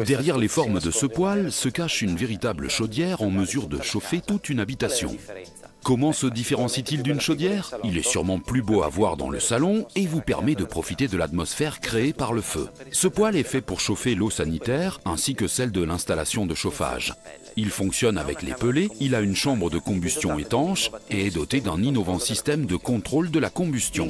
Derrière les formes de ce poêle se cache une véritable chaudière en mesure de chauffer toute une habitation. Comment se différencie-t-il d'une chaudière? Il est sûrement plus beau à voir dans le salon et vous permet de profiter de l'atmosphère créée par le feu. Ce poêle est fait pour chauffer l'eau sanitaire ainsi que celle de l'installation de chauffage. Il fonctionne avec les pellets, il a une chambre de combustion étanche et est doté d'un innovant système de contrôle de la combustion.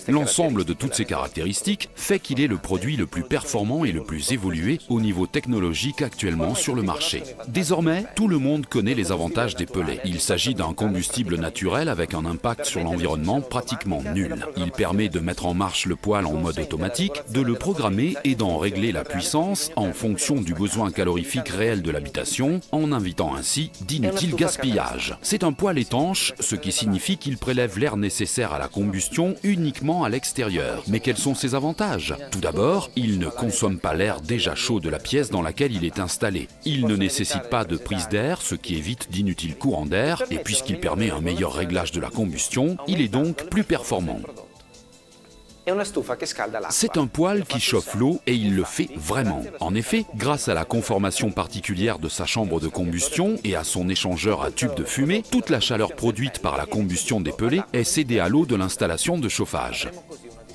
L'ensemble de toutes ces caractéristiques fait qu'il est le produit le plus performant et le plus évolué au niveau technologique actuellement sur le marché. Désormais, tout le monde connaît les avantages des pellets. Il s'agit d'un combustible naturel avec un impact sur l'environnement pratiquement nul. Il permet de mettre en marche le poêle en mode automatique, de le programmer et d'en régler la puissance en fonction du besoin calorifique réel de l'habitation, en invitant ainsi d'inutiles gaspillages. C'est un poêle étanche, ce qui signifie qu'il prélève l'air nécessaire à la combustion uniquement à l'extérieur. Mais quels sont ses avantages? Tout d'abord, il ne consomme pas l'air déjà chaud de la pièce dans laquelle il est installé. Il ne nécessite pas de prise d'air, ce qui évite d'inutiles courants d'air, et puisqu'il permet un meilleur réglage de la combustion, il est donc plus performant. C'est un poêle qui chauffe l'eau et il le fait vraiment. En effet, grâce à la conformation particulière de sa chambre de combustion et à son échangeur à tube de fumée, toute la chaleur produite par la combustion des pellets est cédée à l'eau de l'installation de chauffage.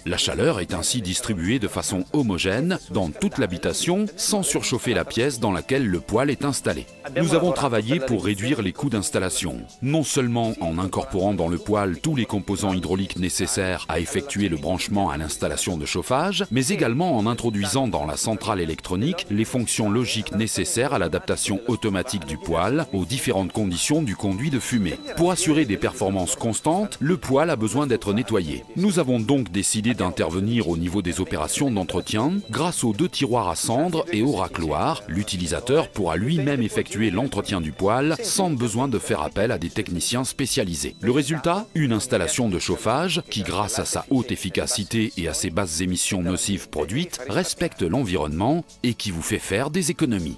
La chaleur est ainsi distribuée de façon homogène dans toute l'habitation sans surchauffer la pièce dans laquelle le poêle est installé. Nous avons travaillé pour réduire les coûts d'installation, non seulement en incorporant dans le poêle tous les composants hydrauliques nécessaires à effectuer le branchement à l'installation de chauffage, mais également en introduisant dans la centrale électronique les fonctions logiques nécessaires à l'adaptation automatique du poêle aux différentes conditions du conduit de fumée. Pour assurer des performances constantes, le poêle a besoin d'être nettoyé. Nous avons donc décidé d'intervenir au niveau des opérations d'entretien grâce aux 2 tiroirs à cendres et au racloir. L'utilisateur pourra lui-même effectuer l'entretien du poêle sans besoin de faire appel à des techniciens spécialisés. Le résultat, une installation de chauffage qui, grâce à sa haute efficacité et à ses basses émissions nocives produites, respecte l'environnement et qui vous fait faire des économies.